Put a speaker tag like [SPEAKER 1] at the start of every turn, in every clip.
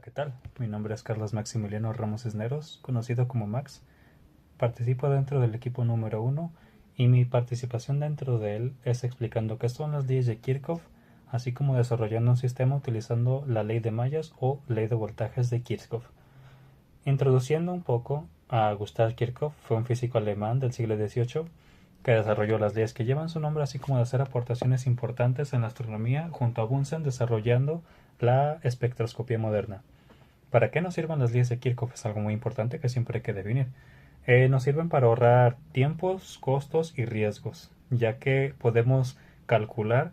[SPEAKER 1] Hola, ¿qué tal? Mi nombre es Carlos Maximiliano Ramos Cisneros, conocido como Max. Participo dentro del equipo número uno y mi participación dentro de él es explicando qué son las leyes de Kirchhoff, así como desarrollando un sistema utilizando la ley de mallas o ley de voltajes de Kirchhoff. Introduciendo un poco a Gustav Kirchhoff, fue un físico alemán del siglo XVIII que desarrolló las leyes que llevan su nombre, así como de hacer aportaciones importantes en la astronomía junto a Bunsen desarrollando la espectroscopía moderna. ¿Para qué nos sirven las leyes de Kirchhoff? Es algo muy importante que siempre hay que definir. Nos sirven para ahorrar tiempos, costos y riesgos, ya que podemos calcular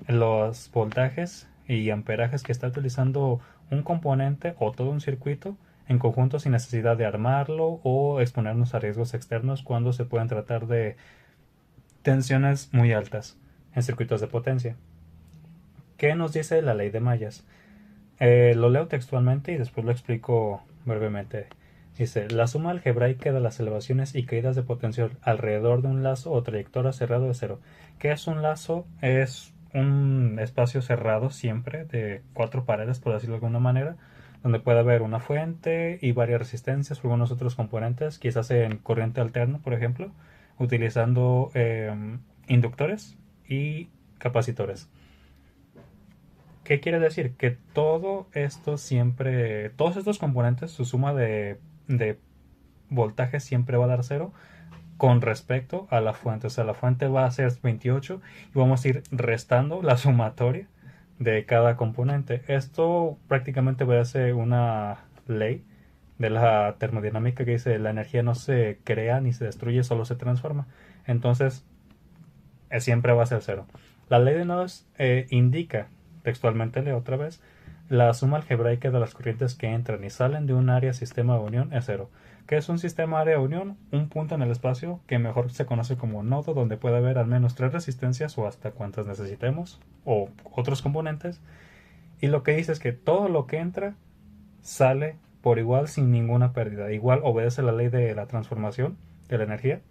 [SPEAKER 1] los voltajes y amperajes que está utilizando un componente o todo un circuito en conjunto sin necesidad de armarlo o exponernos a riesgos externos cuando se pueden tratar de tensiones muy altas en circuitos de potencia. ¿Qué nos dice la ley de mallas? Lo leo textualmente y después lo explico brevemente. Dice, la suma algebraica de las elevaciones y caídas de potencial alrededor de un lazo o trayectoria cerrado de cero. ¿Qué es un lazo? Es un espacio cerrado siempre de cuatro paredes, por decirlo de alguna manera, donde puede haber una fuente y varias resistencias o algunos otros componentes, quizás en corriente alterna, por ejemplo, utilizando inductores y capacitores. ¿Qué quiere decir? Que todo esto siempre, todos estos componentes, su suma de voltaje siempre va a dar cero con respecto a la fuente. O sea, la fuente va a ser 28 y vamos a ir restando la sumatoria de cada componente. Esto prácticamente va a ser una ley de la termodinámica que dice la energía no se crea ni se destruye, solo se transforma. Entonces, siempre va a ser cero. La ley de nodos indica, textualmente leo otra vez, la suma algebraica de las corrientes que entran y salen de un área sistema de unión es cero. ¿Qué es un sistema área de unión? Un punto en el espacio que mejor se conoce como nodo, donde puede haber al menos tres resistencias o hasta cuantas necesitemos, o otros componentes. Y lo que dice es que todo lo que entra sale por igual sin ninguna pérdida. Igual obedece la ley de la transformación de la energía.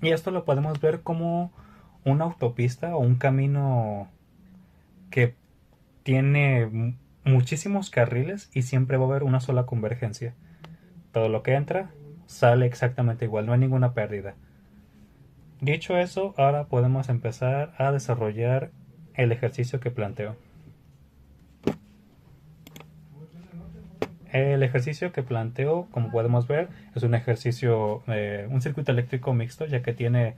[SPEAKER 1] Y esto lo podemos ver como una autopista o un camino que tiene muchísimos carriles y siempre va a haber una sola convergencia. Todo lo que entra sale exactamente igual, no hay ninguna pérdida. Dicho eso, ahora podemos empezar a desarrollar el ejercicio que planteo. El ejercicio que planteo, como podemos ver, es un ejercicio, un circuito eléctrico mixto, ya que tiene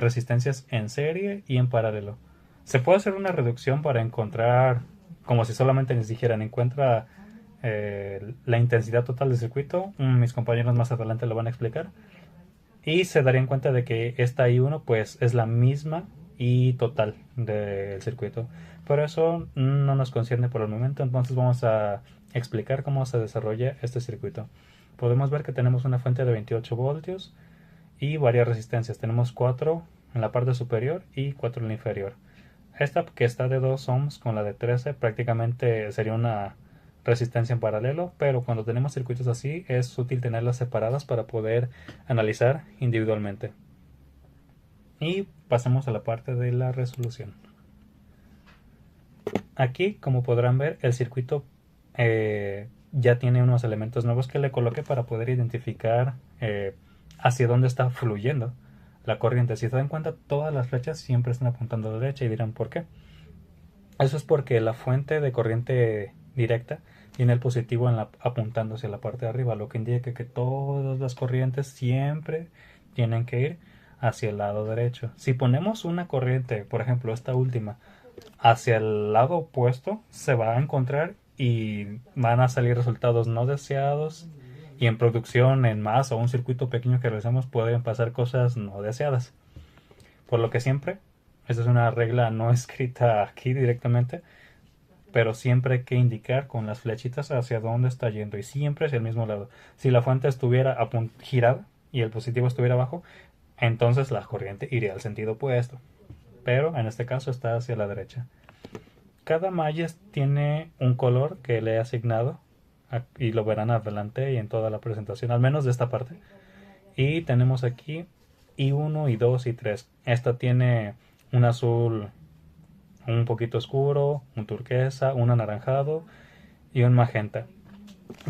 [SPEAKER 1] resistencias en serie y en paralelo. Se puede hacer una reducción para encontrar, como si solamente les dijeran, encuentra la intensidad total del circuito. Mis compañeros más adelante lo van a explicar. Y se darían cuenta de que esta I1 pues es la misma y total del circuito. Pero eso no nos concierne por el momento, entonces vamos a explicar cómo se desarrolla este circuito. Podemos ver que tenemos una fuente de 28 voltios y varias resistencias. Tenemos 4 en la parte superior y 4 en la inferior. Esta que está de 2 ohms con la de 13 prácticamente sería una resistencia en paralelo, pero cuando tenemos circuitos así es útil tenerlas separadas para poder analizar individualmente. Y pasemos a la parte de la resolución. Aquí, como podrán ver, el circuito ya tiene unos elementos nuevos que le coloqué para poder identificar hacia dónde está fluyendo la corriente. Si se dan cuenta, todas las flechas siempre están apuntando a la derecha y dirán ¿por qué? Eso es porque la fuente de corriente directa tiene el positivo apuntando hacia la parte de arriba, lo que indica que todas las corrientes siempre tienen que ir hacia el lado derecho. Si ponemos una corriente, por ejemplo esta última, hacia el lado opuesto, se va a encontrar y van a salir resultados no deseados, y en producción en masa o un circuito pequeño que realizamos pueden pasar cosas no deseadas. Por lo que siempre, esta es una regla no escrita aquí directamente, pero siempre hay que indicar con las flechitas hacia dónde está yendo y siempre hacia el mismo lado. Si la fuente estuviera girada y el positivo estuviera abajo, entonces la corriente iría al sentido opuesto, pero en este caso está hacia la derecha. Cada malla tiene un color que le he asignado y lo verán adelante y en toda la presentación, al menos de esta parte. Y tenemos aquí I1, I2 y 3. Esta tiene un azul un poquito oscuro, un turquesa, un anaranjado y un magenta.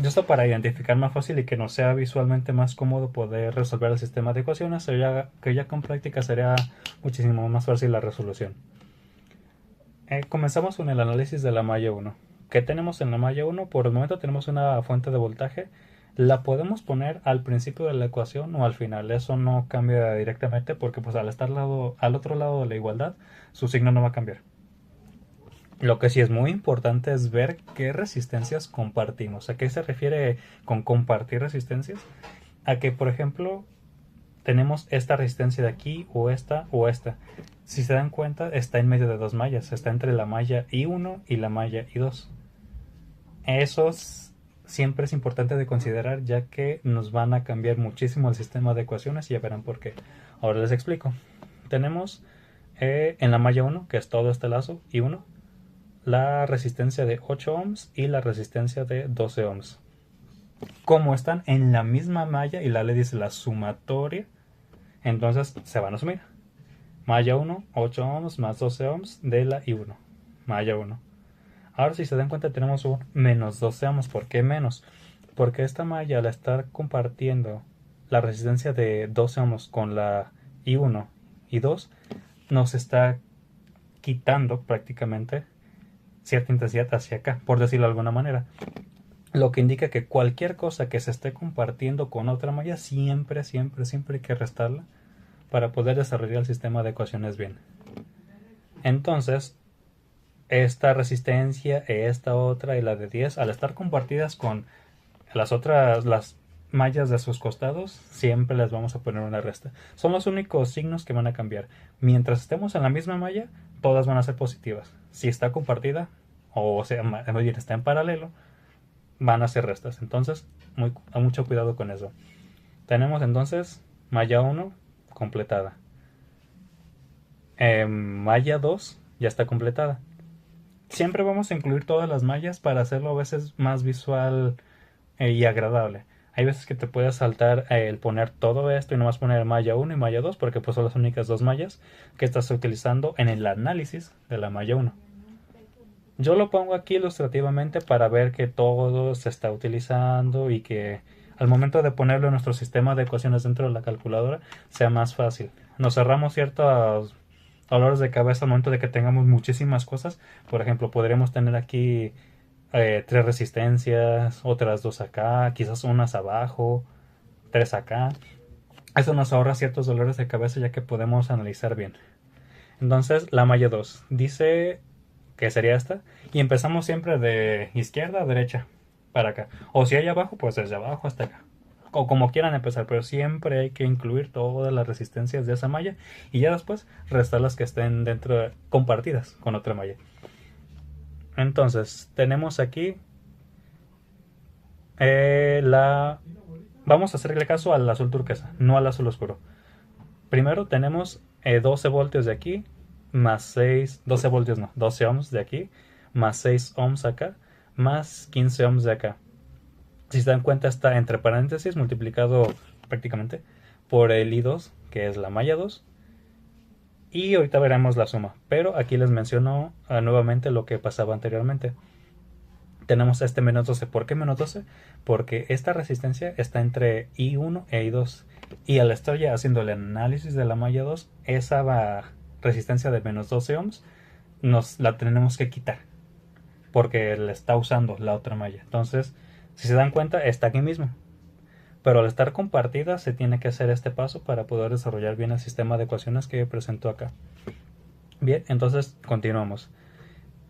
[SPEAKER 1] Esto para identificar más fácil y que nos sea visualmente más cómodo poder resolver el sistema de ecuaciones, que ya con práctica sería muchísimo más fácil la resolución. Comenzamos con el análisis de la malla 1. ¿Qué tenemos en la malla 1? Por el momento tenemos una fuente de voltaje. La podemos poner al principio de la ecuación o al final. Eso no cambia directamente porque pues al estar al otro lado de la igualdad, su signo no va a cambiar. Lo que sí es muy importante es ver qué resistencias compartimos. ¿A qué se refiere con compartir resistencias? A que, por ejemplo, tenemos esta resistencia de aquí o esta o esta. Si se dan cuenta, está en medio de dos mallas. Está entre la malla I1 y la malla I2. Eso siempre es importante de considerar, ya que nos van a cambiar muchísimo el sistema de ecuaciones y ya verán por qué. Ahora les explico. Tenemos en la malla 1, que es todo este lazo I1, la resistencia de 8 ohms y la resistencia de 12 ohms. Como están en la misma malla y la ley dice la sumatoria, entonces se van a sumir. Malla 1, 8 ohms más 12 ohms de la I1. Malla 1. Ahora si se dan cuenta tenemos un menos 12 ohms. ¿Por qué menos? Porque esta malla al estar compartiendo la resistencia de 12 ohms con la I1 y 2 nos está quitando prácticamente cierta intensidad hacia acá, por decirlo de alguna manera. Lo que indica que cualquier cosa que se esté compartiendo con otra malla siempre hay que restarla para poder desarrollar el sistema de ecuaciones bien. Entonces, esta resistencia, esta otra y la de 10, al estar compartidas con las mallas de sus costados, siempre les vamos a poner una resta. Son los únicos signos que van a cambiar. Mientras estemos en la misma malla, todas van a ser positivas. Si está compartida, o sea, más bien está en paralelo, van a ser restas. Entonces, mucho cuidado con eso. Tenemos entonces malla 1 completada. Malla 2 ya está completada. Siempre vamos a incluir todas las mallas para hacerlo a veces más visual y agradable. Hay veces que te puedes saltar el poner todo esto y nomás poner malla 1 y malla 2 porque pues son las únicas dos mallas que estás utilizando en el análisis de la malla 1. Yo lo pongo aquí ilustrativamente para ver que todo se está utilizando y que al momento de ponerlo en nuestro sistema de ecuaciones dentro de la calculadora sea más fácil. Nos cerramos ciertos dolores de cabeza al momento de que tengamos muchísimas cosas. Por ejemplo, podríamos tener aquí 3 resistencias, otras 2 acá, quizás unas abajo, 3 acá. Eso nos ahorra ciertos dolores de cabeza ya que podemos analizar bien. Entonces, la malla 2 dice que sería esta, y empezamos siempre de izquierda a derecha para acá, o si hay abajo pues desde abajo hasta acá, o como quieran empezar, pero siempre hay que incluir todas las resistencias de esa malla y ya después restar las que estén dentro compartidas con otra malla. Entonces tenemos aquí vamos a hacerle caso al azul turquesa, no al azul oscuro. Primero tenemos 12 voltios de aquí más 6, 12 voltios no, 12 ohms de aquí, más 6 ohms acá, más 15 ohms de acá. Si se dan cuenta está entre paréntesis multiplicado prácticamente por el I2, que es la malla 2, y ahorita veremos la suma, pero aquí les menciono nuevamente lo que pasaba anteriormente. Tenemos este menos 12. ¿Por qué menos 12? Porque esta resistencia está entre I1 e I2. Y al estar ya haciendo el análisis de la malla 2, esa resistencia de menos 12 ohms nos la tenemos que quitar. Porque la está usando la otra malla. Entonces, si se dan cuenta, está aquí mismo. Pero al estar compartida, se tiene que hacer este paso para poder desarrollar bien el sistema de ecuaciones que presento acá. Bien, entonces continuamos.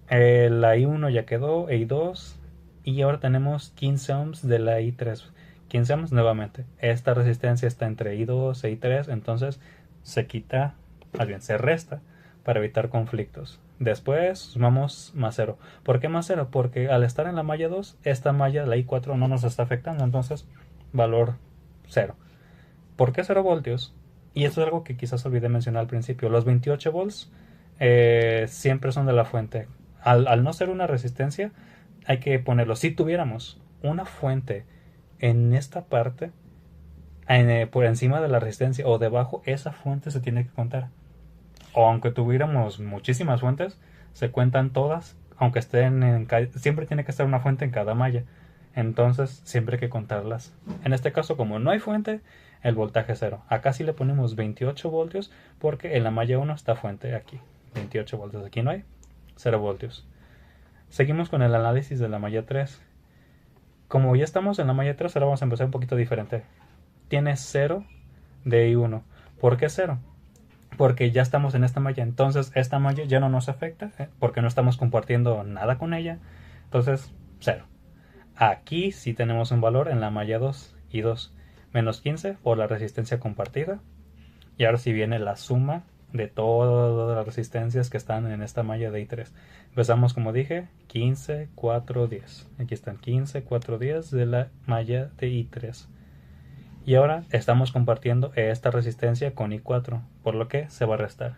[SPEAKER 1] La I1 ya quedó, I2, y ahora tenemos 15 ohms de la I3. 15 ohms nuevamente. Esta resistencia está entre I2 e I3, entonces se quita, más bien se resta para evitar conflictos. Después sumamos más 0. ¿Por qué más 0? Porque al estar en la malla 2, esta malla, la I4, no nos está afectando, entonces valor 0. ¿Por qué 0 voltios? Y eso es algo que quizás olvidé mencionar al principio. Los 28 volts siempre son de la fuente. Al no ser una resistencia, hay que ponerlo. Si tuviéramos una fuente en esta parte, por encima de la resistencia o debajo, esa fuente se tiene que contar. O aunque tuviéramos muchísimas fuentes, se cuentan todas aunque estén siempre tiene que estar una fuente en cada malla. Entonces siempre hay que contarlas. En este caso, como no hay fuente, el voltaje es 0. Acá sí le ponemos 28 voltios porque en la malla 1 está fuente aquí. 28 voltios. Aquí no hay. 0 voltios. Seguimos con el análisis de la malla 3. Como ya estamos en la malla 3, ahora vamos a empezar un poquito diferente. Tiene 0 de I1. ¿Por qué 0? Porque ya estamos en esta malla. Entonces esta malla ya no nos afecta porque no estamos compartiendo nada con ella. Entonces 0. Aquí sí tenemos un valor en la malla 2 y 2. Menos 15 por la resistencia compartida. Y ahora sí viene la suma de todas las resistencias que están en esta malla de I3. Empezamos, como dije, 15, 4, 10. Aquí están 15, 4, 10 de la malla de I3. Y ahora estamos compartiendo esta resistencia con I4, por lo que se va a restar.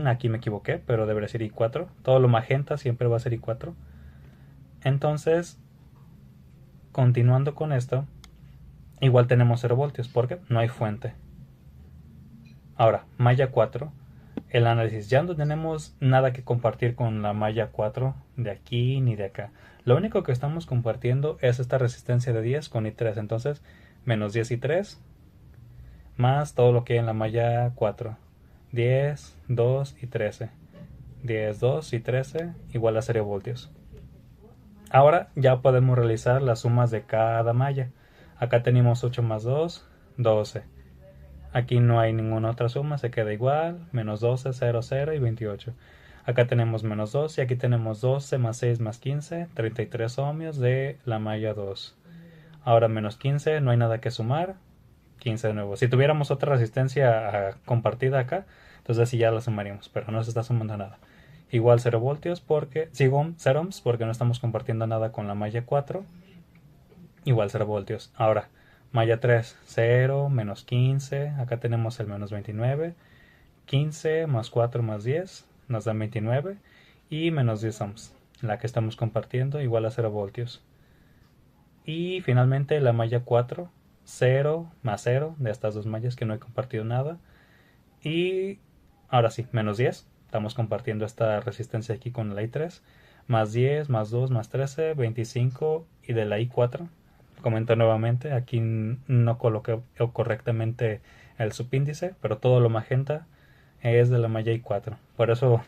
[SPEAKER 1] Aquí me equivoqué, pero debería ser I4. Todo lo magenta siempre va a ser I4. Entonces, continuando con esto, igual tenemos 0 voltios, porque no hay fuente. Ahora, malla 4, el análisis. Ya no tenemos nada que compartir con la malla 4 de aquí ni de acá. Lo único que estamos compartiendo es esta resistencia de 10 con I3. Entonces, menos 10 I3 más todo lo que hay en la malla 4. 10, 2 y 13. 10, 2 y 13 igual a 0 voltios. Ahora ya podemos realizar las sumas de cada malla. Acá tenemos 8 más 2, 12. Aquí no hay ninguna otra suma, se queda igual. Menos 12, 0, 0 y 28. Acá tenemos menos 2 y aquí tenemos 12 más 6 más 15, 33 ohmios de la malla 2. Ahora menos 15, no hay nada que sumar. 15 de nuevo. Si tuviéramos otra resistencia compartida acá, entonces sí ya la sumaríamos, pero no se está sumando nada. Igual 0 voltios porque, 0 ohms porque no estamos compartiendo nada con la malla 4. Igual 0 voltios. Ahora, malla 3, 0, menos 15. Acá tenemos el menos 29. 15 más 4 más 10 nos da 29. Y menos 10 ohms. La que estamos compartiendo igual a 0 voltios. Y finalmente la malla 4, 0 más 0 de estas dos mallas que no he compartido nada. Y ahora sí, menos 10. Estamos compartiendo esta resistencia aquí con la I3. Más 10, más 2, más 13, 25 y de la I4. Comento nuevamente, aquí no coloqué correctamente el subíndice, pero todo lo magenta es de la malla I4. Por eso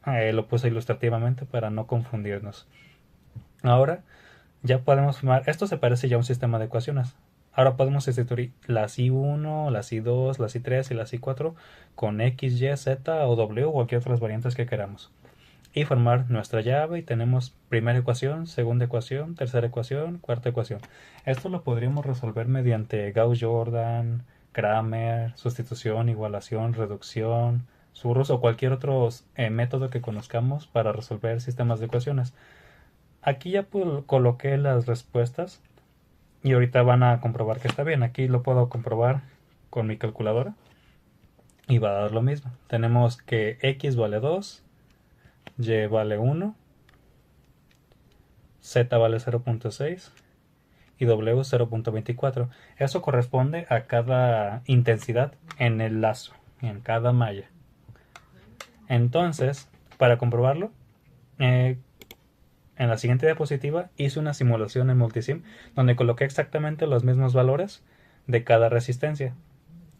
[SPEAKER 1] lo puse ilustrativamente para no confundirnos. Ahora ya podemos formar, esto se parece ya a un sistema de ecuaciones. Ahora podemos sustituir las I1, las I2, las I3 y las I4 con X, Y, Z o W o cualquier otras variantes que queramos. Y formar nuestra llave y tenemos primera ecuación, segunda ecuación, tercera ecuación, cuarta ecuación. Esto lo podríamos resolver mediante Gauss-Jordan, Kramer, sustitución, igualación, reducción, Surros o cualquier otro método que conozcamos para resolver sistemas de ecuaciones. Aquí ya coloqué las respuestas y ahorita van a comprobar que está bien. Aquí lo puedo comprobar con mi calculadora y va a dar lo mismo. Tenemos que X vale 2, Y vale 1, Z vale 0.6 y W 0.24. Eso corresponde a cada intensidad en el lazo, en cada malla. Entonces, para comprobarlo, en la siguiente diapositiva hice una simulación en Multisim donde coloqué exactamente los mismos valores de cada resistencia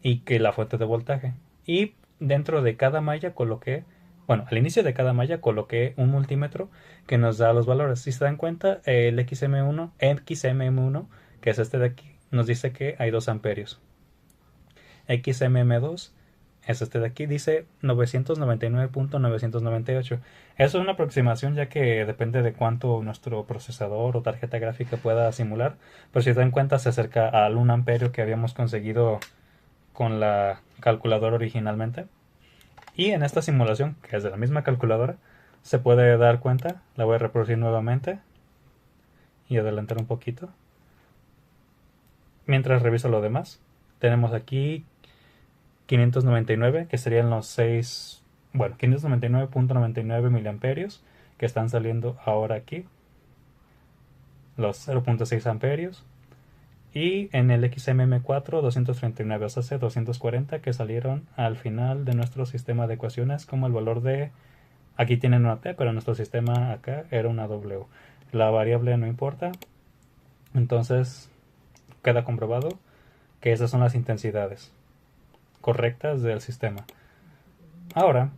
[SPEAKER 1] y que la fuente de voltaje. Y dentro de cada malla coloqué, bueno, al inicio de cada malla coloqué un multímetro que nos da los valores. Si se dan cuenta, el XM1, que es este de aquí, nos dice que hay 2 amperios. XMM2 es este de aquí, dice 999.998. Eso es una aproximación ya que depende de cuánto nuestro procesador o tarjeta gráfica pueda simular, pero si se dan cuenta se acerca al 1 amperio que habíamos conseguido con la calculadora originalmente. Y en esta simulación, que es de la misma calculadora, se puede dar cuenta, la voy a reproducir nuevamente y adelantar un poquito. Mientras reviso lo demás, tenemos aquí 599, que serían los 6, bueno, 599.99 miliamperios que están saliendo ahora aquí, los 0.6 amperios, y en el XMM4 239, o sea, 240 que salieron al final de nuestro sistema de ecuaciones como el valor de Aquí tienen una T, pero en nuestro sistema acá era una W. La variable no importa. Entonces queda comprobado que esas son las intensidades correctas del sistema. Ahora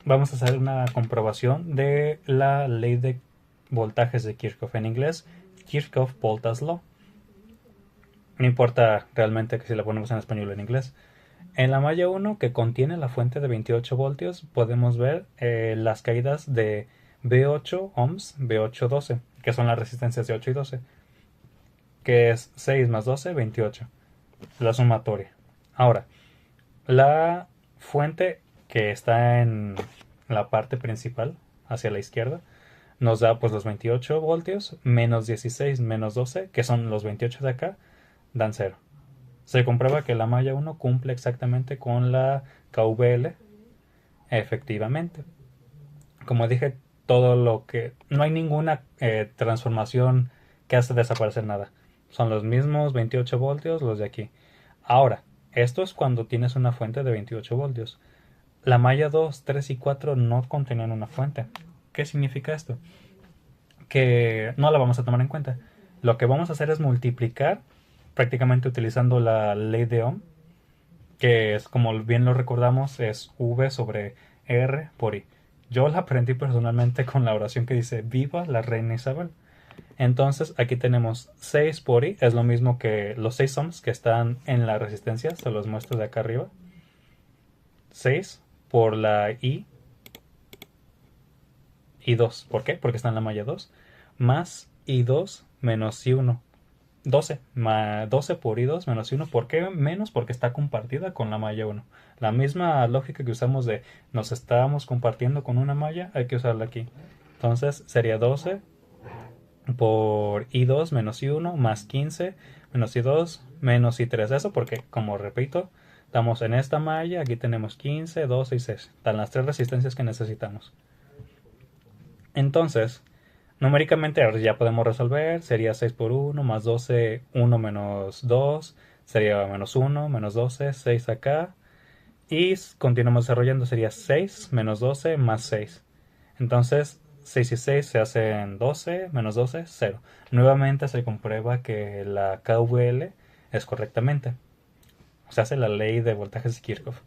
[SPEAKER 1] vamos a hacer una comprobación de la ley de voltajes de Kirchhoff. En inglés, Kirchhoff Voltage Law. No importa realmente que si la ponemos en español o en inglés. En la malla 1, que contiene la fuente de 28 voltios, podemos ver las caídas de B8 ohms, B8 12, que son las resistencias de 8 y 12, que es 6 más 12, 28, la sumatoria. Ahora, la fuente que está en la parte principal, hacia la izquierda, nos da pues los 28 voltios menos 16 menos 12, que son los 28 de acá, dan 0. Se comprueba que la malla 1 cumple exactamente con la KVL, efectivamente. Como dije, todo lo que... no hay ninguna transformación que hace desaparecer nada. Son los mismos 28 voltios los de aquí. Ahora, esto es cuando tienes una fuente de 28 voltios. La malla 2, 3 y 4 no contenían una fuente. ¿Qué significa esto? Que no la vamos a tomar en cuenta. Lo que vamos a hacer es multiplicar prácticamente utilizando la ley de Ohm, que es, como bien lo recordamos, es V sobre R por I. Yo la aprendí personalmente con la oración que dice Viva la reina Isabel. Entonces aquí tenemos 6 por I, es lo mismo que los 6 ohms que están en la resistencia, se los muestro de acá arriba. 6 por la I2. ¿Por qué? Porque está en la malla 2. Más I2 menos I1. 12, 12 por I2 menos I1. ¿Por qué menos? Porque está compartida con la malla 1. La misma lógica que usamos de nos estábamos compartiendo con una malla, hay que usarla aquí. Entonces sería 12 por I2 menos I1 más 15 menos I2 menos I3. Eso porque, como repito, estamos en esta malla, aquí tenemos 15, 12 y 6. Están las tres resistencias que necesitamos. Entonces, numéricamente ahora ya podemos resolver, sería 6 por 1 más 12, 1 menos 2, sería menos 1, menos 12, 6 acá, y continuamos desarrollando, sería 6 menos 12 más 6. Entonces 6 y 6 se hacen 12, menos 12, 0. Nuevamente se comprueba que la KVL es correctamente. Se hace la ley de voltajes de Kirchhoff.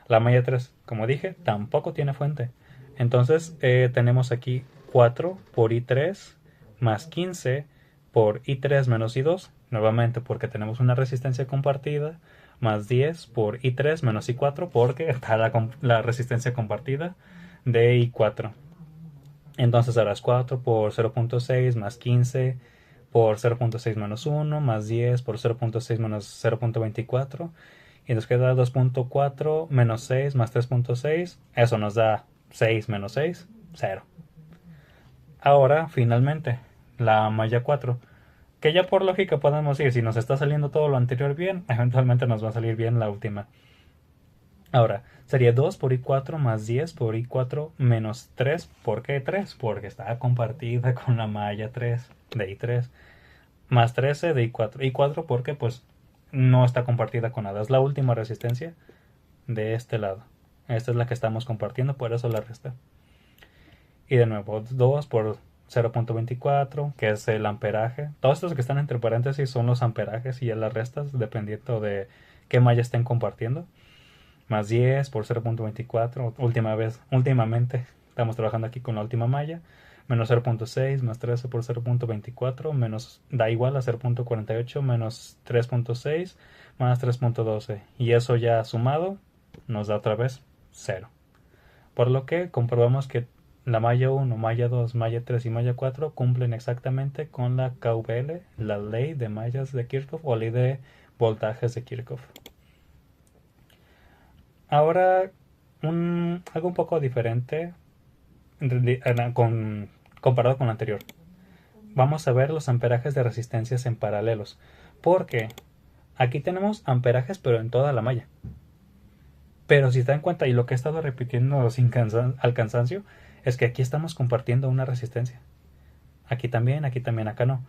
[SPEAKER 1] La malla 3, como dije, tampoco tiene fuente. Entonces tenemos aquí 4 por I3 más 15 por I3 menos I2, nuevamente porque tenemos una resistencia compartida, más 10 por I3 menos I4 porque está la resistencia compartida de I4. Entonces ahora es 4 por 0.6 más 15 por 0.6 menos 1 más 10 por 0.6 menos 0.24 y nos queda 2.4 menos 6 más 3.6. Eso nos da 6 menos 6, 0. Ahora, finalmente, la malla 4, que ya por lógica podemos ir, si nos está saliendo todo lo anterior bien, eventualmente nos va a salir bien la última. Ahora, sería 2 por I4 más 10 por I4 menos 3. ¿Por qué 3? Porque está compartida con la malla 3 de I3. Más 13 de I4. I4 porque pues no está compartida con nada. Es la última resistencia de este lado. Esta es la que estamos compartiendo, por eso la resta. Y de nuevo, 2 por 0.24, que es el amperaje. Todos estos que están entre paréntesis son los amperajes y ya las restas, dependiendo de qué malla estén compartiendo. Más 10 por 0.24. Últimamente estamos trabajando aquí con la última malla. Menos 0.6 más 13 por 0.24 menos da igual a 0.48 menos 3.6 más 3.12. Y eso ya sumado nos da otra vez 0. Por lo que comprobamos que la malla 1, malla 2, malla 3 y malla 4 cumplen exactamente con la KVL, la ley de mallas de Kirchhoff o ley de voltajes de Kirchhoff. Ahora, algo un poco diferente comparado con lo anterior. Vamos a ver los amperajes de resistencias en paralelos. Porque aquí tenemos amperajes pero en toda la malla. Pero si se dan cuenta, y lo que he estado repitiendo al cansancio, es que aquí estamos compartiendo una resistencia. Aquí también, acá no.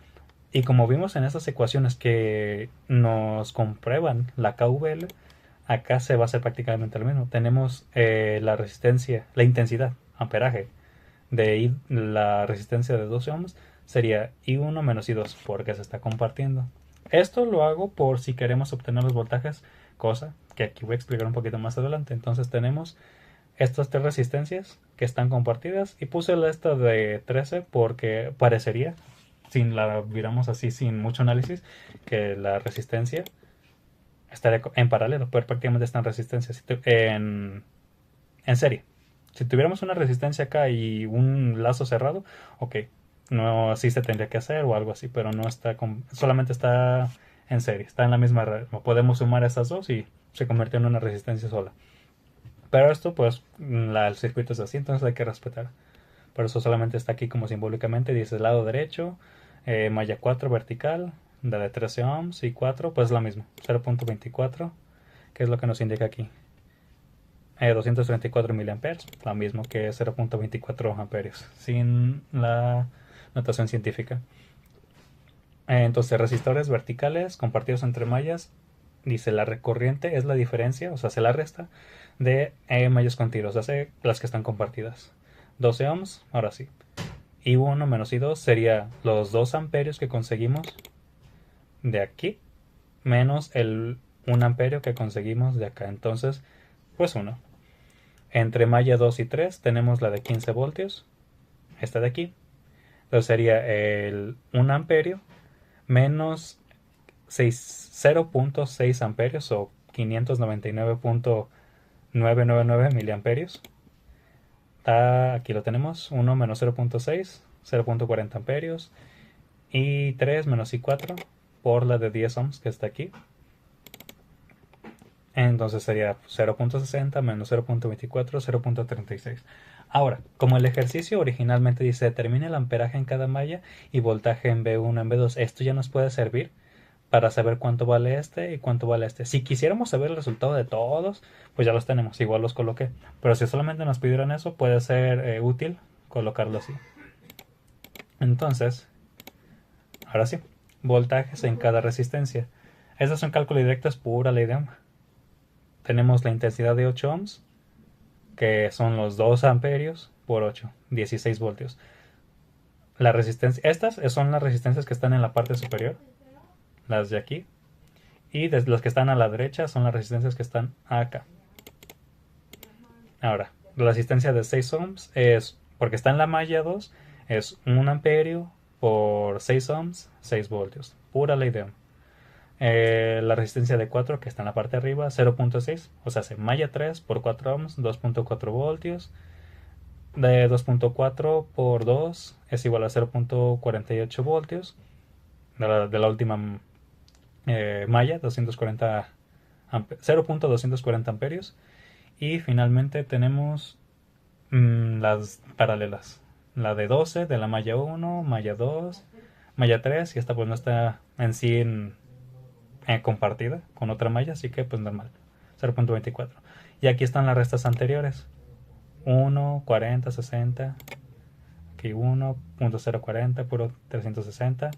[SPEAKER 1] Y como vimos en estas ecuaciones que nos comprueban la KVL, acá se va a hacer prácticamente lo mismo. Tenemos la resistencia, la intensidad, amperaje, de la resistencia de 12 ohms sería I1 menos I2 porque se está compartiendo. Esto lo hago por si queremos obtener los voltajes, cosa que aquí voy a explicar un poquito más adelante. Entonces tenemos estas tres resistencias que están compartidas y puse esta de 13 porque parecería, si la viéramos así sin mucho análisis, que la resistencia estaría en paralelo, pero prácticamente están resistencias en serie. Si tuviéramos una resistencia acá y un lazo cerrado, ok, no así se tendría que hacer o algo así, pero no está solamente está en serie, está en la misma red. Podemos sumar esas dos y se convierte en una resistencia sola. Pero esto, pues, el circuito es así, entonces hay que respetar. Por eso solamente está aquí como simbólicamente, dice lado derecho, malla 4 vertical, la de 13 ohms y 4, pues la misma, 0.24, que es lo que nos indica aquí. 234 miliamperes, lo mismo que 0.24 amperios, sin la notación científica. Entonces, resistores verticales compartidos entre mallas, dice la recorriente es la diferencia, o sea, se la resta de mallas continuas, hace las que están compartidas. 12 ohms, ahora sí. I1 menos I2 sería los 2 amperios que conseguimos de aquí, menos el 1 amperio que conseguimos de acá. Entonces, pues 1. Entre malla 2 y 3 tenemos la de 15 voltios, esta de aquí. Entonces sería el 1 amperio menos 0.6 amperios o 599.999 miliamperios. Aquí lo tenemos, 1 menos 0.6, 0.40 amperios. Y 3 menos I4 por la de 10 ohms que está aquí. Entonces sería 0.60 menos 0.24, 0.36. Ahora, como el ejercicio originalmente dice determina el amperaje en cada malla y voltaje en B1, en B2, esto ya nos puede servir para saber cuánto vale este y cuánto vale este. Si quisiéramos saber el resultado de todos, pues ya los tenemos, igual los coloqué. Pero si solamente nos pidieran eso, puede ser útil colocarlo así. Entonces, ahora sí, voltajes en cada resistencia. Estas son cálculos directos, pura ley de Ohm. Tenemos la intensidad de 8 ohms, que son los 2 amperios por 8, 16 voltios. La resistencia, estas son las resistencias que están en la parte superior, las de aquí. Y las que están a la derecha son las resistencias que están acá. Ahora, la resistencia de 6 ohms es, porque está en la malla 2, es 1 amperio por 6 ohms, 6 voltios. Pura ley de Ohm. La resistencia de 4 que está en la parte de arriba, 0.6, o sea, se malla 3 por 4 ohms, 2.4 voltios. De 2.4 por 2 es igual a 0.48 voltios. De la última malla, 0.240 amperios. Y finalmente tenemos las paralelas. La de 12 de la malla 1, malla 2, malla 3, y esta pues no está en sí compartida con otra malla, así que pues normal, 0.24. Y aquí están las restas anteriores, 1, 40, 60, aquí 1.040, puro 360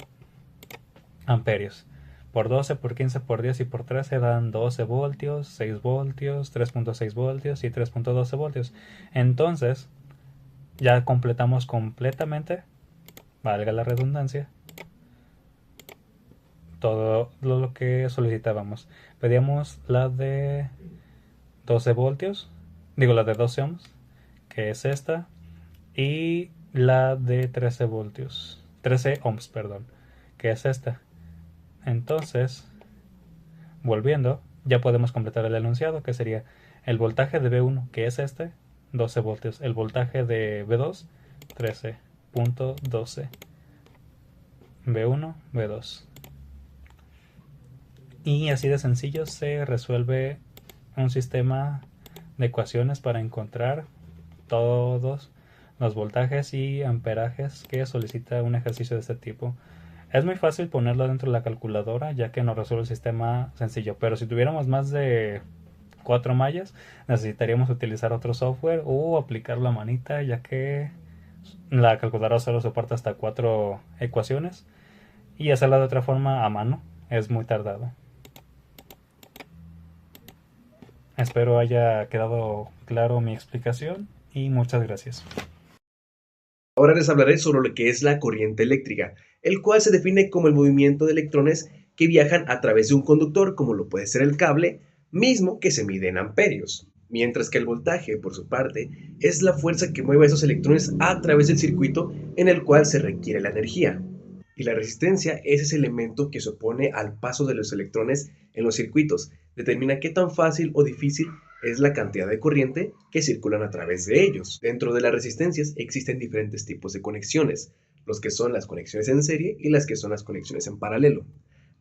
[SPEAKER 1] amperios. Por 12, por 15, por 10 y por 13 dan 12 voltios, 6 voltios, 3.6 voltios y 3.12 voltios. Entonces, ya completamos completamente, valga la redundancia, todo lo que solicitábamos. Pedíamos la de 12 voltios, digo la de 12 ohms, que es esta, y la de 13 voltios, 13 ohms, perdón, que es esta. Entonces, volviendo, ya podemos completar el enunciado, que sería el voltaje de B1, que es este, 12 voltios. El voltaje de B2, 13.12. B1, B2. Y así de sencillo se resuelve un sistema de ecuaciones para encontrar todos los voltajes y amperajes que solicita un ejercicio de este tipo. Es muy fácil ponerlo dentro de la calculadora ya que nos resuelve el sistema sencillo, pero si tuviéramos más de 4 mallas necesitaríamos utilizar otro software o aplicarlo a manita ya que la calculadora solo soporta hasta 4 ecuaciones y hacerla de otra forma a mano es muy tardado. Espero haya quedado claro mi explicación y muchas gracias.
[SPEAKER 2] Ahora les hablaré sobre lo que es la corriente eléctrica, el cual se define como el movimiento de electrones que viajan a través de un conductor, como lo puede ser el cable, mismo que se mide en amperios. Mientras que el voltaje, por su parte, es la fuerza que mueve a esos electrones a través del circuito en el cual se requiere la energía. Y la resistencia es ese elemento que se opone al paso de los electrones en los circuitos, determina qué tan fácil o difícil es la cantidad de corriente que circulan a través de ellos. Dentro de las resistencias existen diferentes tipos de conexiones, los que son las conexiones en serie y las que son las conexiones en paralelo.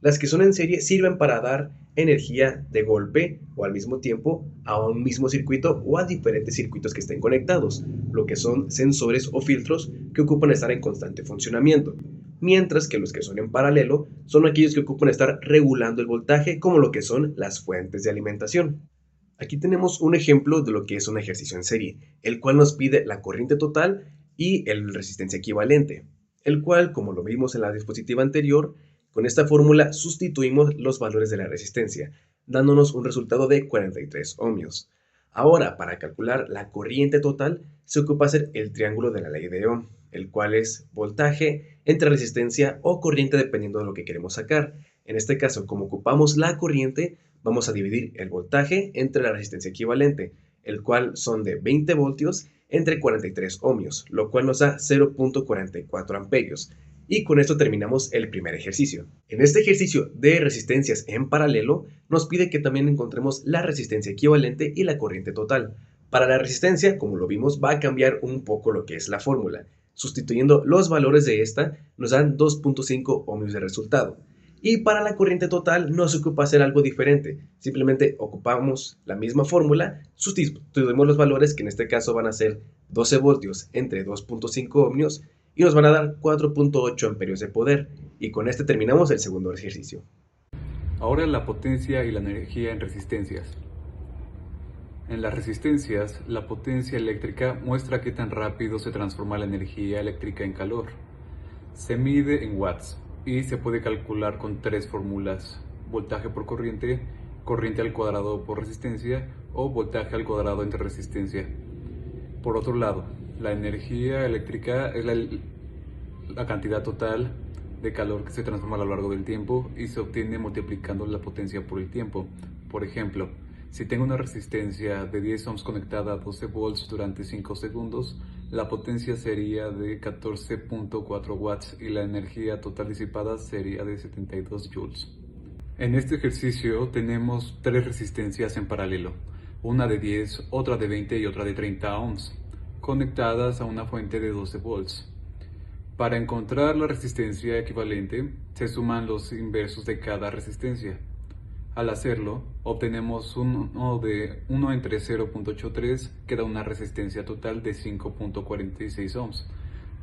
[SPEAKER 2] Las que son en serie sirven para dar energía de golpe o al mismo tiempo a un mismo circuito o a diferentes circuitos que estén conectados, lo que son sensores o filtros que ocupan estar en constante funcionamiento. Mientras que los que son en paralelo son aquellos que ocupan estar regulando el voltaje, como lo que son las fuentes de alimentación. Aquí tenemos un ejemplo de lo que es un ejercicio en serie, el cual nos pide la corriente total y la resistencia equivalente, el cual, como lo vimos en la diapositiva anterior, con esta fórmula sustituimos los valores de la resistencia, dándonos un resultado de 43 ohmios. Ahora, para calcular la corriente total, se ocupa hacer el triángulo de la ley de Ohm, el cual es voltaje entre resistencia o corriente dependiendo de lo que queremos sacar. En este caso, como ocupamos la corriente, vamos a dividir el voltaje entre la resistencia equivalente, el cual son de 20 voltios entre 43 ohmios, lo cual nos da 0.44 amperios. Y con esto terminamos el primer ejercicio. En este ejercicio de resistencias en paralelo, nos pide que también encontremos la resistencia equivalente y la corriente total. Para la resistencia, como lo vimos, va a cambiar un poco lo que es la fórmula. Sustituyendo los valores de esta, nos dan 2.5 ohmios de resultado. Y para la corriente total no se ocupa hacer algo diferente, simplemente ocupamos la misma fórmula, sustituimos los valores que en este caso van a ser 12 voltios entre 2.5 ohmios y nos van a dar 4.8 amperios de poder, y con este terminamos el segundo ejercicio.
[SPEAKER 3] Ahora la potencia y la energía en resistencias. En las resistencias, la potencia eléctrica muestra qué tan rápido se transforma la energía eléctrica en calor. Se mide en watts y se puede calcular con tres fórmulas: voltaje por corriente, corriente al cuadrado por resistencia o voltaje al cuadrado entre resistencia. Por otro lado, la energía eléctrica es la cantidad total de calor que se transforma a lo largo del tiempo y se obtiene multiplicando la potencia por el tiempo. Por ejemplo, si tengo una resistencia de 10 ohms conectada a 12 volts durante 5 segundos, la potencia sería de 14.4 watts y la energía total disipada sería de 72 joules. En este ejercicio tenemos tres resistencias en paralelo, una de 10, otra de 20 y otra de 30 ohms, conectadas a una fuente de 12 volts. Para encontrar la resistencia equivalente, se suman los inversos de cada resistencia. Al hacerlo, obtenemos uno entre 0.83, que da una resistencia total de 5.46 ohms.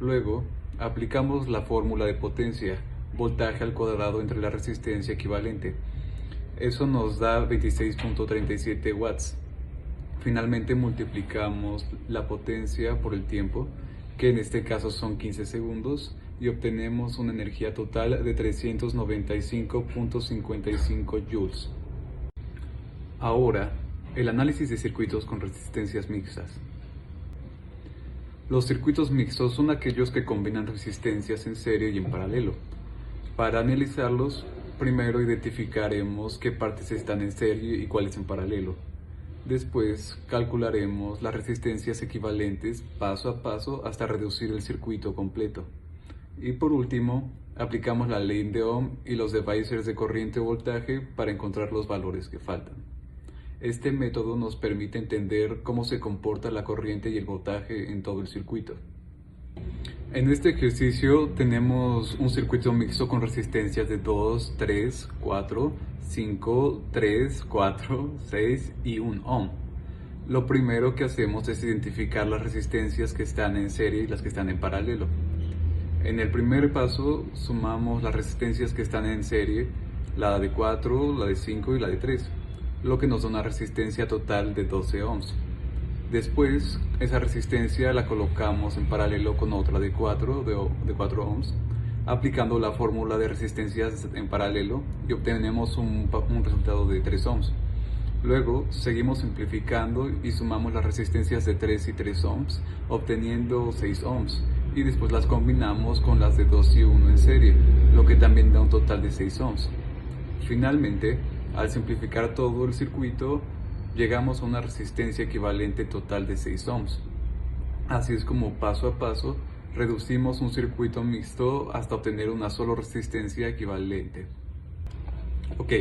[SPEAKER 3] Luego, aplicamos la fórmula de potencia, voltaje al cuadrado entre la resistencia equivalente. Eso nos da 26.37 watts. Finalmente multiplicamos la potencia por el tiempo, que en este caso son 15 segundos, y obtenemos una energía total de 395.55 joules. Ahora, el análisis de circuitos con resistencias mixtas. Los circuitos mixtos son aquellos que combinan resistencias en serie y en paralelo. Para analizarlos, primero identificaremos qué partes están en serie y cuáles en paralelo. Después calcularemos las resistencias equivalentes paso a paso hasta reducir el circuito completo. Y por último, aplicamos la ley de Ohm y los divisors de corriente o voltaje para encontrar los valores que faltan. Este método nos permite entender cómo se comporta la corriente y el voltaje en todo el circuito. En este ejercicio tenemos un circuito mixto con resistencias de 2, 3, 4, 5, 3, 4, 6 y 1 ohm. Lo primero que hacemos es identificar las resistencias que están en serie y las que están en paralelo. En el primer paso sumamos las resistencias que están en serie, la de 4, la de 5 y la de 3, lo que nos da una resistencia total de 12 ohms. Después, esa resistencia la colocamos en paralelo con otra de 4 ohms, aplicando la fórmula de resistencias en paralelo y obtenemos un resultado de 3 ohms. Luego, seguimos simplificando y sumamos las resistencias de 3 y 3 ohms, obteniendo 6 ohms. y después las combinamos con las de 2 y 1 en serie, lo que también da un total de 6 ohms. Finalmente, al simplificar todo el circuito, llegamos a una resistencia equivalente total de 6 ohms. Así es como paso a paso reducimos un circuito mixto hasta obtener una sola resistencia equivalente. Ok,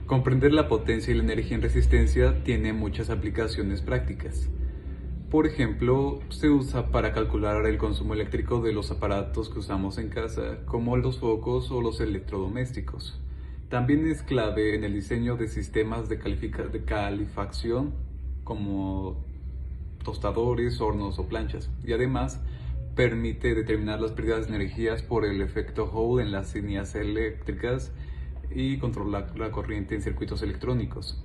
[SPEAKER 3] comprender la potencia y la energía en resistencia tiene muchas aplicaciones prácticas. Por ejemplo, se usa para calcular el consumo eléctrico de los aparatos que usamos en casa, como los focos o los electrodomésticos. También es clave en el diseño de sistemas de calefacción, como tostadores, hornos o planchas, y además permite determinar las pérdidas de energías por el efecto Hall en las líneas eléctricas y controlar la corriente en circuitos electrónicos.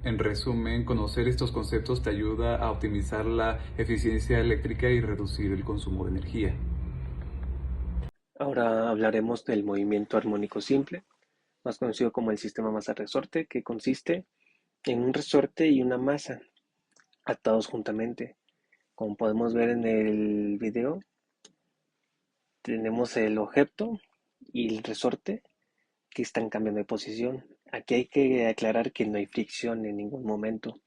[SPEAKER 3] En resumen, conocer estos conceptos te ayuda a optimizar la eficiencia eléctrica y reducir el consumo de energía.
[SPEAKER 4] Ahora hablaremos del movimiento armónico simple, más conocido como el sistema masa-resorte, que consiste en un resorte y una masa atados juntamente. Como podemos ver en el video, tenemos el objeto y el resorte que están cambiando de posición. Aquí hay que aclarar que no hay fricción en ningún momento.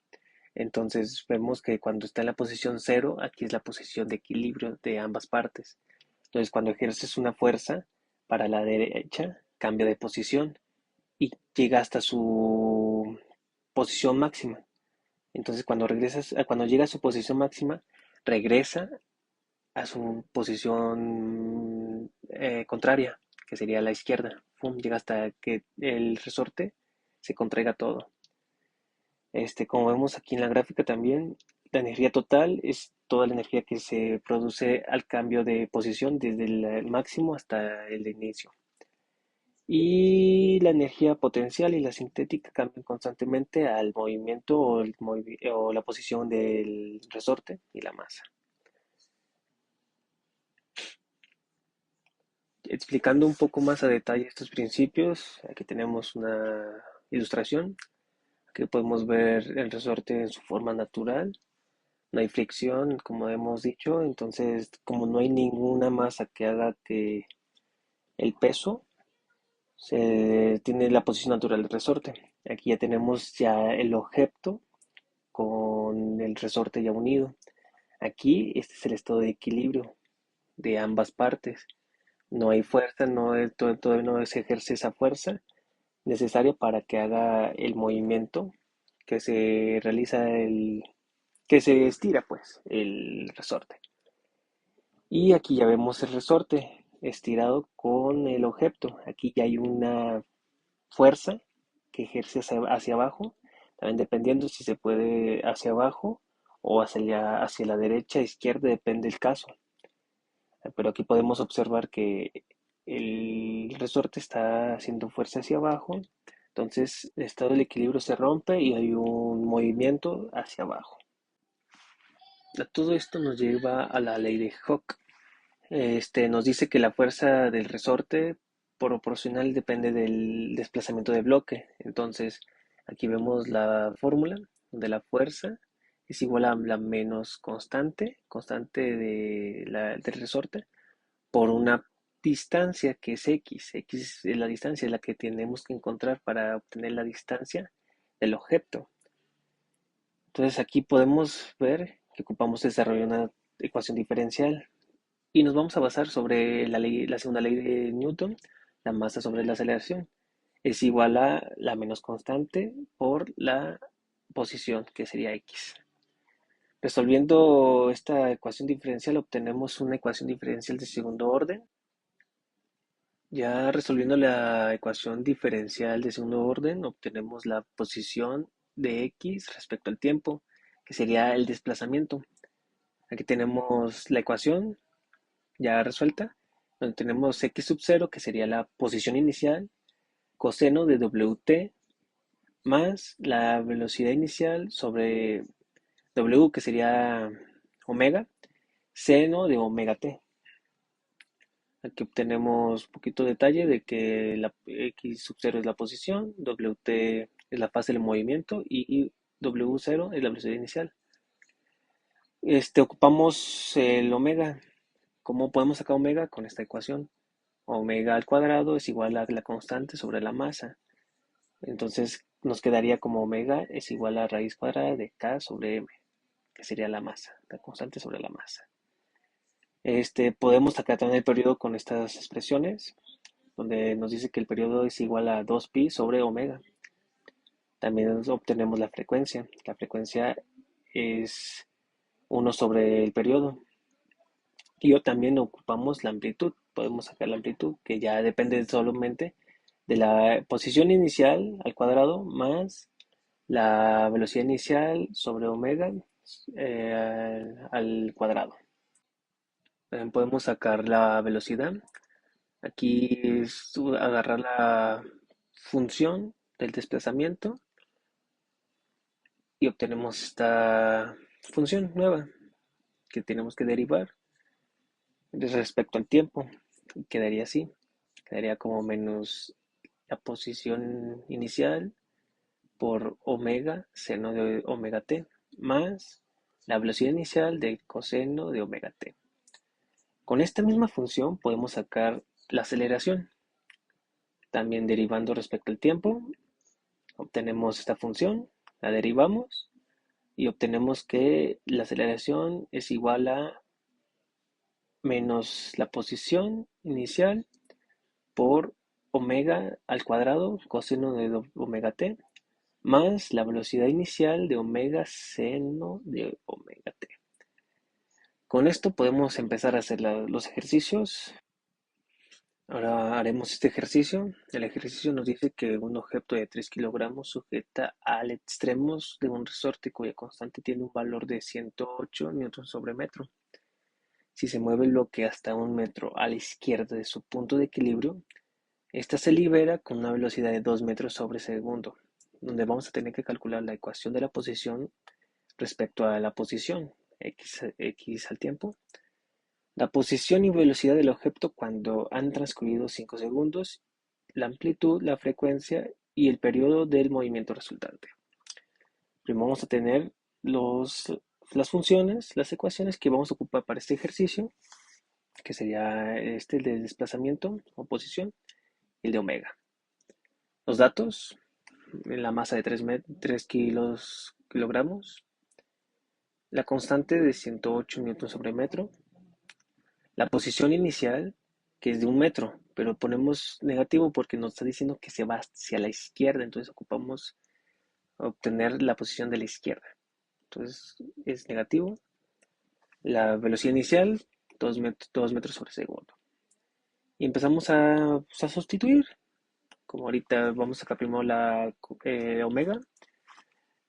[SPEAKER 4] Entonces vemos que cuando está en la posición cero, aquí es la posición de equilibrio de ambas partes. Entonces cuando ejerces una fuerza para la derecha, cambia de posición y llega hasta su posición máxima. Entonces cuando llega a su posición máxima, regresa a su posición contraria, que sería la izquierda. Pum, llega hasta que el resorte se contraiga todo. Como vemos aquí en la gráfica también, la energía total es toda la energía que se produce al cambio de posición desde el máximo hasta el inicio. Y la energía potencial y la sintética cambian constantemente al movimiento o la posición del resorte y la masa. Explicando un poco más a detalle estos principios, aquí tenemos una ilustración. Aquí podemos ver el resorte en su forma natural. No hay fricción, como hemos dicho, entonces como no hay ninguna masa que haga que el peso se tiene la posición natural del resorte. Aquí ya tenemos ya el objeto con el resorte ya unido. Aquí este es el estado de equilibrio de ambas partes. No hay fuerza, todavía no se ejerce esa fuerza necesaria para que haga el movimiento que se realiza que se estira pues el resorte. Y aquí ya vemos el resorte estirado con el objeto. Aquí ya hay una fuerza que ejerce hacia abajo, también dependiendo si se puede hacia abajo o hacia la derecha, izquierda, depende del caso. Pero aquí podemos observar que el resorte está haciendo fuerza hacia abajo, entonces el estado del equilibrio se rompe y hay un movimiento hacia abajo. Todo esto nos lleva a la ley de Hooke. Nos dice que la fuerza del resorte proporcional depende del desplazamiento de bloque. Entonces, aquí vemos la fórmula de la fuerza es igual a la menos constante del resorte, por una distancia que es X. X es la distancia, es la que tenemos que encontrar para obtener la distancia del objeto. Entonces aquí podemos ver que ocupamos desarrollar una ecuación diferencial y nos vamos a basar sobre la segunda ley de Newton, la masa sobre la aceleración. Es igual a la menos constante por la posición, que sería X. Resolviendo esta ecuación diferencial obtenemos una ecuación diferencial de segundo orden. Ya resolviendo la ecuación diferencial de segundo orden obtenemos la posición de X respecto al tiempo, que sería el desplazamiento. Aquí tenemos la ecuación ya resuelta, donde tenemos x sub 0, que sería la posición inicial, coseno de Wt, más la velocidad inicial sobre W, que sería omega, seno de omega t. Aquí obtenemos un poquito de detalle de que la x sub 0 es la posición, Wt es la fase del movimiento y W0 es la velocidad inicial. Ocupamos el omega ¿Cómo podemos sacar omega? Con esta ecuación. Omega al cuadrado es igual a la constante sobre la masa. Entonces nos quedaría como omega es igual a raíz cuadrada de K sobre M, que sería la masa, la constante sobre la masa. Podemos sacar también el periodo con estas expresiones, donde nos dice que el periodo es igual a 2pi sobre omega. También obtenemos la frecuencia. La frecuencia es 1 sobre el periodo. Y también ocupamos la amplitud. Podemos sacar la amplitud, que ya depende solamente de la posición inicial al cuadrado más la velocidad inicial sobre omega al cuadrado. También podemos sacar la velocidad. Aquí es agarrar la función del desplazamiento y obtenemos esta función nueva que tenemos que derivar respecto al tiempo. Y quedaría así. Quedaría como menos la posición inicial por omega seno de omega t más la velocidad inicial del coseno de omega t. Con esta misma función podemos sacar la aceleración. También derivando respecto al tiempo, obtenemos esta función, la derivamos y obtenemos que la aceleración es igual a menos la posición inicial por omega al cuadrado coseno de omega t más la velocidad inicial de omega seno de omega t. Con esto podemos empezar a hacer los ejercicios. Ahora haremos este ejercicio. El ejercicio nos dice que un objeto de 3 kilogramos sujeta al extremo de un resorte cuya constante tiene un valor de 108 newtons sobre metro. Si se mueve el bloque hasta 1 metro a la izquierda de su punto de equilibrio, esta se libera con una velocidad de 2 metros sobre segundo, donde vamos a tener que calcular la ecuación de la posición respecto a la posición, x al tiempo, la posición y velocidad del objeto cuando han transcurrido 5 segundos, la amplitud, la frecuencia y el periodo del movimiento resultante. Primero vamos a tener las funciones, las ecuaciones que vamos a ocupar para este ejercicio, que sería el de desplazamiento o posición y el de omega. Los datos, la masa de 3 kilogramos, la constante de 108 newtons sobre metro, la posición inicial, que es de 1 metro, pero ponemos negativo porque nos está diciendo que se va hacia la izquierda, entonces ocupamos obtener la posición de la izquierda. Entonces es negativo. La velocidad inicial, 2 metros sobre segundo. Y empezamos a sustituir. Como ahorita vamos a sacar primero la omega.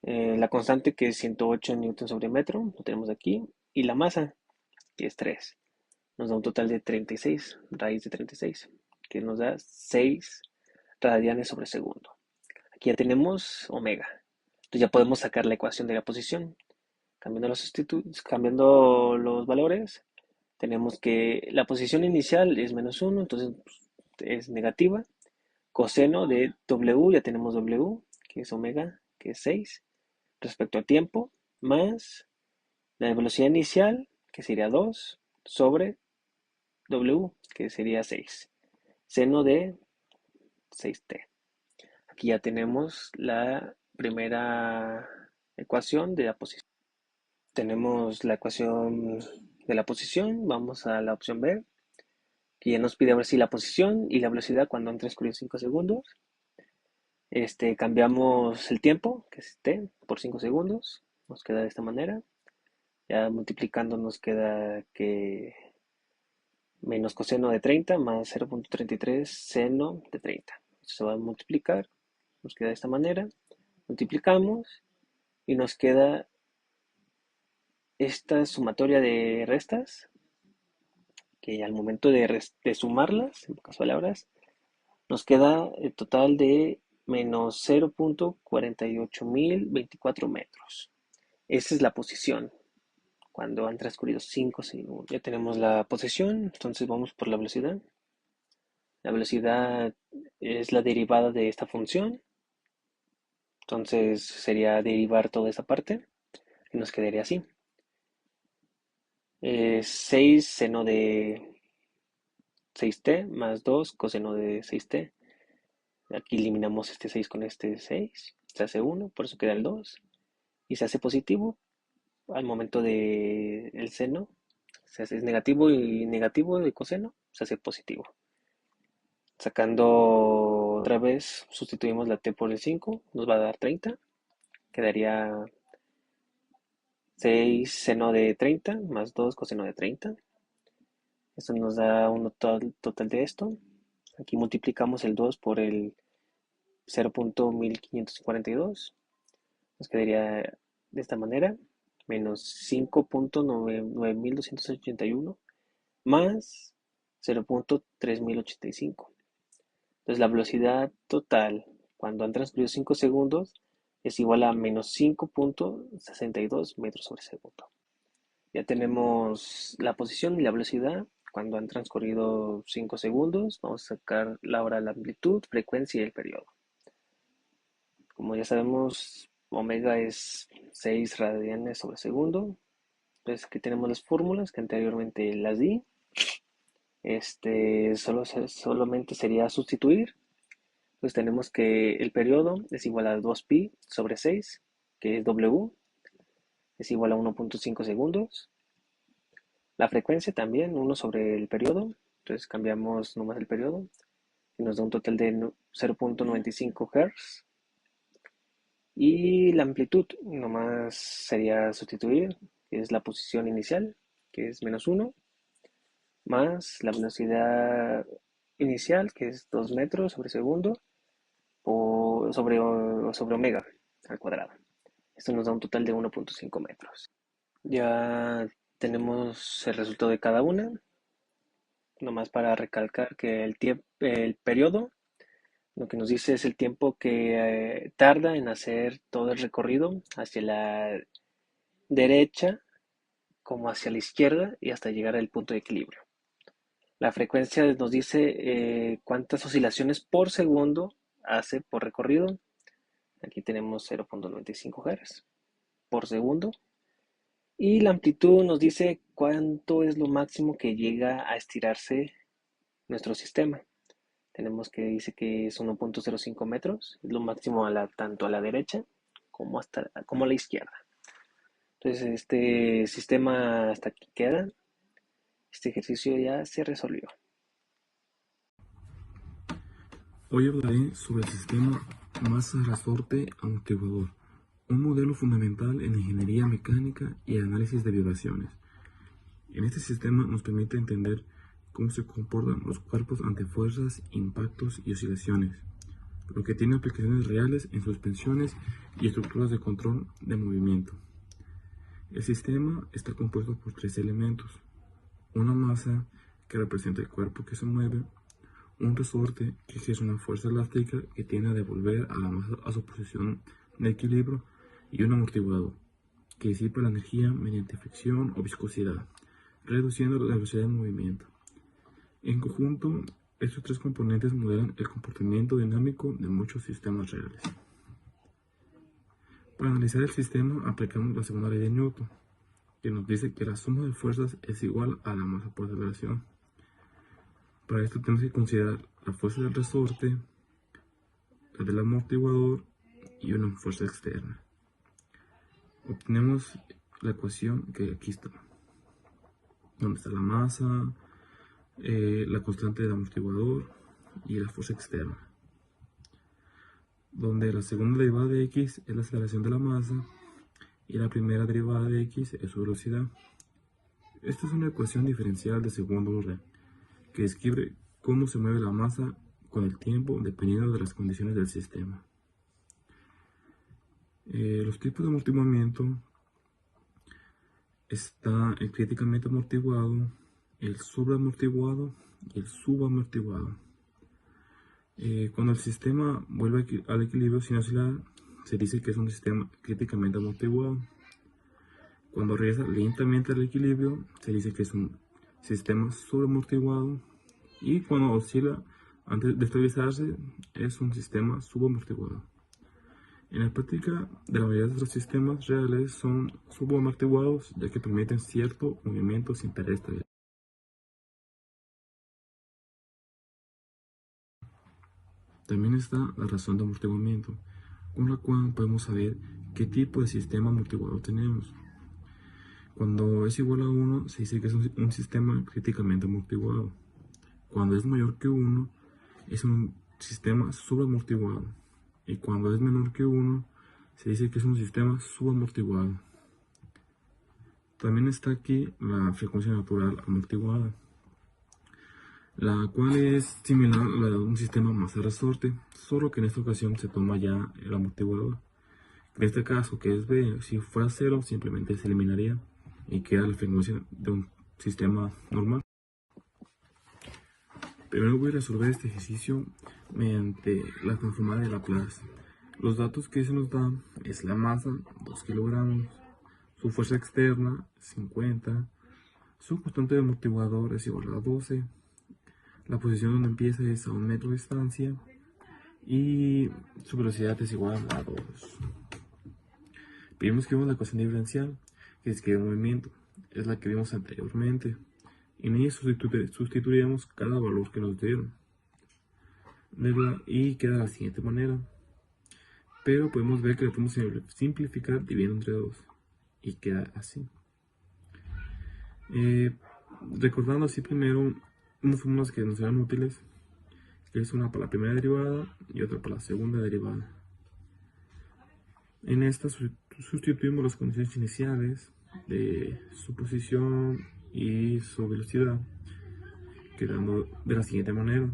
[SPEAKER 4] La constante que es 108 newtons sobre metro, lo tenemos aquí. Y la masa, que es 3. Nos da un total de 36, raíz de 36, que nos da 6 radianes sobre segundo. Aquí ya tenemos omega. Entonces ya podemos sacar la ecuación de la posición. Cambiando los valores, tenemos que la posición inicial es menos 1, entonces es negativa. Coseno de W, ya tenemos W, que es omega, que es 6, respecto a tiempo, más la velocidad inicial, que sería 2, sobre W, que sería 6. Seno de 6t. Aquí ya tenemos la primera ecuación de la posición. Tenemos la ecuación de la posición. Vamos a la opción B, que ya nos pide ahora sí la posición y la velocidad cuando han transcurrido 5 segundos. Cambiamos el tiempo, que es t, por 5 segundos. Nos queda de esta manera. Ya multiplicando nos queda que menos coseno de 30 más 0.33 seno de 30. Esto se va a multiplicar, nos queda de esta manera. Multiplicamos y nos queda esta sumatoria de restas, que al momento de sumarlas, en pocas palabras, nos queda el total de menos 0.48024 metros. Esa es la posición cuando han transcurrido 5 segundos. Ya tenemos la posición, entonces vamos por la velocidad. La velocidad es la derivada de esta función. Entonces sería derivar toda esa parte y nos quedaría así. 6 seno de 6t más 2 coseno de 6t. Aquí eliminamos este 6 con este 6, se hace 1, por eso queda el 2. Y se hace positivo al momento de el seno, se hace negativo y negativo de coseno, se hace positivo. Sacando otra vez, sustituimos la t por el 5, nos va a dar 30. Quedaría 6 seno de 30 más 2 coseno de 30. Esto nos da un total de esto. Aquí multiplicamos el 2 por el 0.1542. Nos quedaría de esta manera, menos 5.9281 más 0.3085. Entonces la velocidad total cuando han transcurrido 5 segundos es igual a menos 5.62 metros sobre segundo. Ya tenemos la posición y la velocidad cuando han transcurrido 5 segundos. Vamos a sacar ahora la amplitud, frecuencia y el periodo. Como ya sabemos, omega es 6 radianes sobre segundo. Entonces aquí tenemos las fórmulas que anteriormente las di. Solamente sería sustituir. Pues tenemos que el periodo es igual a 2pi sobre 6, que es W, es igual a 1.5 segundos. La frecuencia también, 1 sobre el periodo, entonces cambiamos nomás el periodo, y nos da un total de 0.95 Hz. Y la amplitud, nomás sería sustituir, que es la posición inicial, que es menos 1, más la velocidad inicial, que es 2 metros sobre segundo, sobre omega al cuadrado. Esto nos da un total de 1.5 metros. Ya tenemos el resultado de cada una. Nomás para recalcar que el periodo, lo que nos dice es el tiempo que tarda en hacer todo el recorrido hacia la derecha como hacia la izquierda y hasta llegar al punto de equilibrio. La frecuencia nos dice cuántas oscilaciones por segundo hace por recorrido. Aquí tenemos 0.95 Hz por segundo. Y la amplitud nos dice cuánto es lo máximo que llega a estirarse nuestro sistema. Tenemos que dice que es 1.05 metros, es lo máximo tanto a la derecha como a la izquierda. Entonces este sistema hasta aquí queda. Este ejercicio ya se resolvió.
[SPEAKER 5] Hoy hablaré sobre el sistema masa-resorte-amortiguador, un modelo fundamental en ingeniería mecánica y análisis de vibraciones. En este sistema nos permite entender cómo se comportan los cuerpos ante fuerzas, impactos y oscilaciones, lo que tiene aplicaciones reales en suspensiones y estructuras de control de movimiento. El sistema está compuesto por 3 elementos: una masa, que representa el cuerpo que se mueve; un resorte, que ejerce una fuerza elástica que tiende a devolver a la masa a su posición de equilibrio; y un amortiguador, que disipa la energía mediante fricción o viscosidad, reduciendo la velocidad de movimiento. En conjunto, estos 3 componentes modelan el comportamiento dinámico de muchos sistemas reales. Para analizar el sistema aplicamos la segunda ley de Newton, que nos dice que la suma de fuerzas es igual a la masa por aceleración. Para esto tenemos que considerar la fuerza del resorte, la del amortiguador y una fuerza externa. Obtenemos la ecuación que aquí está, donde está la masa, la constante del amortiguador y la fuerza externa, donde la segunda derivada de x es la aceleración de la masa y la primera derivada de x es su velocidad. Esta es una ecuación diferencial de segundo orden que describe cómo se mueve la masa con el tiempo dependiendo de las condiciones del sistema. Los tipos de amortiguamiento está el críticamente amortiguado, el sobreamortiguado y el subamortiguado. Cuando el sistema vuelve al equilibrio sin oscilar, se dice que es un sistema críticamente amortiguado. Cuando regresa lentamente al equilibrio, se dice que es un sistema sobreamortiguado. Y cuando oscila antes de estabilizarse, es un sistema subamortiguado. En la práctica, de la mayoría de los sistemas reales son subamortiguados, ya que permiten cierto movimiento sin perder estabilidad. También está la razón de amortiguamiento, con la cual podemos saber qué tipo de sistema amortiguador tenemos. Cuando es igual a 1, se dice que es un sistema críticamente amortiguado. Cuando es mayor que 1, es un sistema subamortiguado. Y cuando es menor que 1, se dice que es un sistema subamortiguado. También está aquí la frecuencia natural amortiguada, la cual es similar a la de un sistema masa resorte, solo que en esta ocasión se toma ya el amortiguador. En este caso, que es B, si fuera 0, simplemente se eliminaría y queda la frecuencia de un sistema normal. Primero voy a resolver este ejercicio mediante la transformada de Laplace. Los datos que se nos dan es la masa, 2 kilogramos, su fuerza externa, 50, su constante de amortiguador es igual a 12, la posición donde empieza es a 1 metro de distancia y su velocidad es igual a 2. Primero escribimos la ecuación diferencial, que es que el movimiento es la que vimos anteriormente. En ella sustituiríamos cada valor que nos dieron y queda de la siguiente manera. Pero podemos ver que lo podemos simplificar dividiendo entre 2 y queda así. Recordando así primero unas fórmulas que nos serán útiles, que es una para la primera derivada y otra para la segunda derivada. En esta sustituimos las condiciones iniciales de su posición y su velocidad, quedando de la siguiente manera.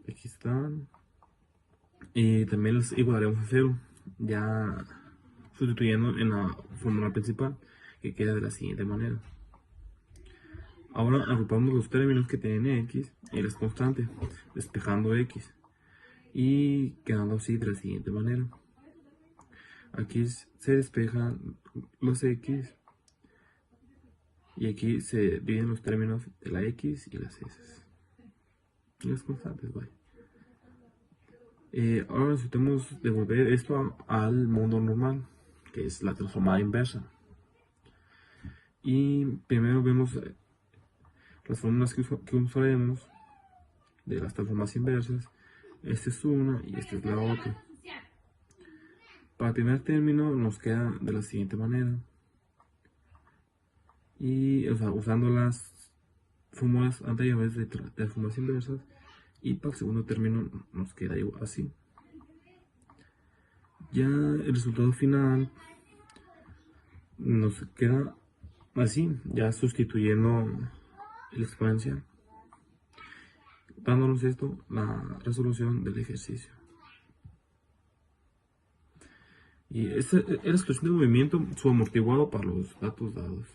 [SPEAKER 5] Aquí están. Y también los igualaremos a 0, ya sustituyendo en la fórmula principal, que queda de la siguiente manera. Ahora agrupamos los términos que tienen x y las constantes, despejando x, y quedando así de la siguiente manera. Aquí se despejan los x y aquí se dividen los términos de la x y las s y las constantes. Ahora necesitamos devolver esto al mundo normal, que es la transformada inversa. Y primero vemos las fórmulas que usaremos de las transformadas inversas. Esta es una y esta es la otra. Para el primer término nos queda de la siguiente manera. Y usando las fórmulas anteriores de transformadas inversas, y para el segundo término nos queda igual así. Ya el resultado final nos queda así, ya sustituyendo el exponencial, dándonos esto la resolución del ejercicio. Y esta es la expresión de movimiento subamortiguado para los datos dados.